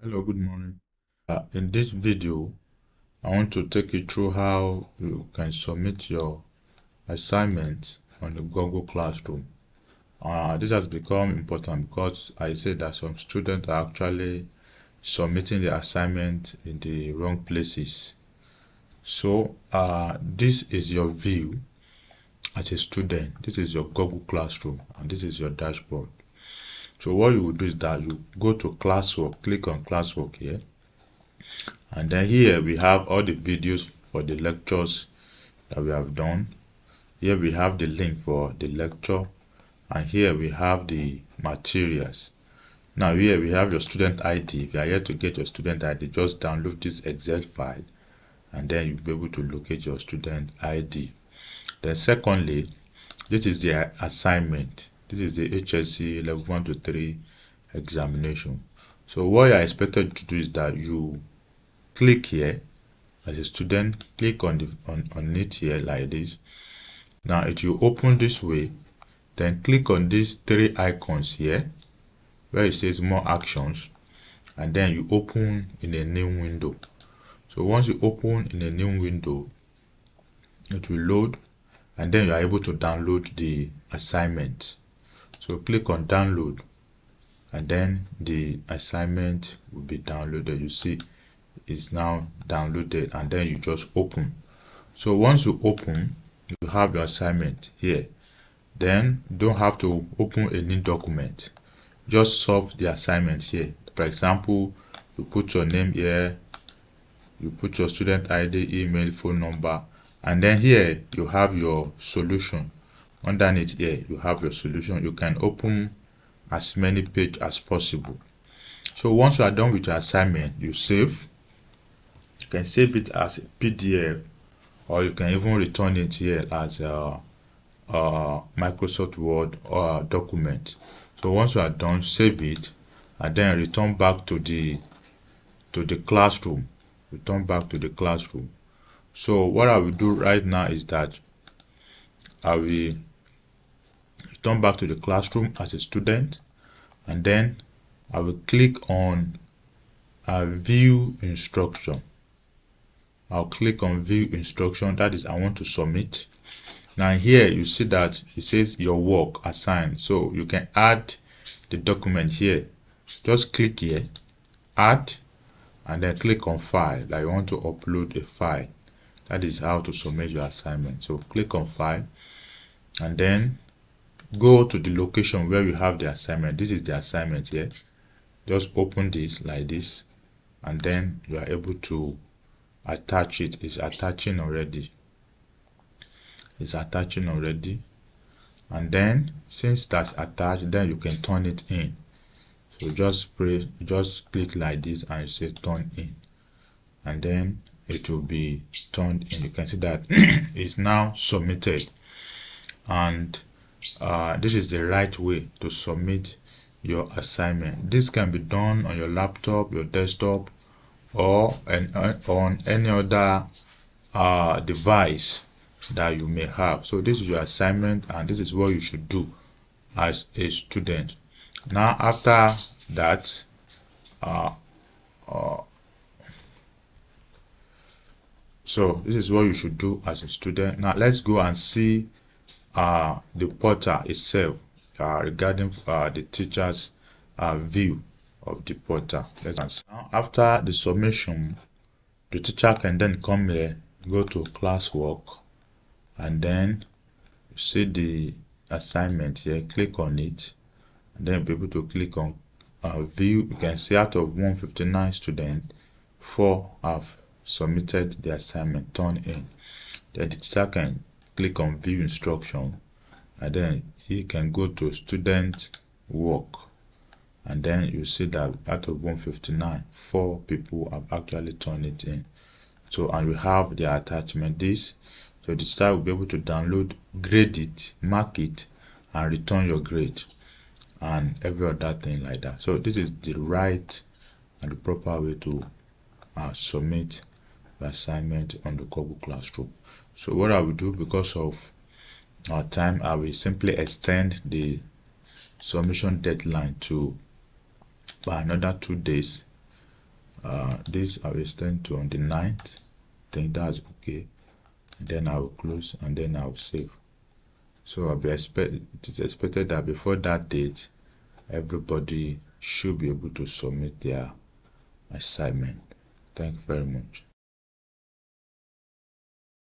Hello, good morning. In this video, I want to take you through how you can submit your assignment on the Google Classroom. This has become important because I say that some students are actually submitting the assignment in the wrong places. So, this is your view as a student. This is your Google Classroom, and this is your dashboard. So, what you will do is that you go to Classwork, click on Classwork here. And then here we have all the videos for the lectures that we have done. Here we have the link for the lecture, and here we have the materials. Now here we have your student ID. If you are here to get your student ID, just download this Excel file and then you'll be able to locate your student ID. Then secondly, this is the assignment. This is the HSC level 1 to 3 examination. So what you are expected to do is that you click here as a student, click on it here like this. Now it will open this way. Then click on these three icons here where it says more actions, and then you open in a new window. So once you open in a new window, it will load, and then you are able to download the assignment. So click on download, and then the assignment will be downloaded. You see is now downloaded, and then you just open. So once you open, you have your assignment here. Then you don't have to open a new document, just solve the assignment here. For example, you put your name here, you put your student ID, email, phone number, and then here you have your solution. Underneath here you have your solution. You can open as many pages as possible. So once you are done with your assignment, you save. You can save it as a PDF, or you can even return it here as a Microsoft Word or a document. So once you are done, save it and then return back to the classroom. Return back to the classroom. So what I will do right now is that I will return back to the classroom as a student, and then I will click on view instruction. I'll click on view instruction. That is, I want to submit. Now here you see that it says your work assigned. So you can add the document here. Just click here, add, and then click on file. Like you want to upload a file. That is how to submit your assignment. So click on file, and then go to the location where you have the assignment. This is the assignment here. Just open this like this, and then you are able to attach it. It's attaching already. It's attaching already. And then since that's attached, then you can turn it in. So just click like this and you say turn in, and then it will be turned in. You can see that it's now submitted, and this is the right way to submit your assignment. This can be done on your laptop, your desktop, or on any other device that you may have. So this is your assignment, and this is what you should do as a student. Now after that, so this is what you should do as a student. Now let's go and see the portal itself regarding the teacher's view of the portal. Now after the submission, the teacher can then come here, go to Classwork, and then you see the assignment here. Click on it, and then be able to click on view. You can see out of 159 students, 4 have submitted the assignment, turn in. Then the teacher can click on view instruction, and then he can go to student work, and then you see that out of 159, 4 people have actually turned it in. So, and we have the attachment this, so the teacher will be able to download, grade it, mark it, and return your grade, and every other thing like that. So this is the right and the proper way to submit the assignment on the Google Classroom. So what I will do, because of our time, I will simply extend the submission deadline to by another 2 days, This I will extend to on the 9th. I think that's okay. And then I will close and then I will save. So it is expected that before that date, everybody should be able to submit their assignment. Thank you very much.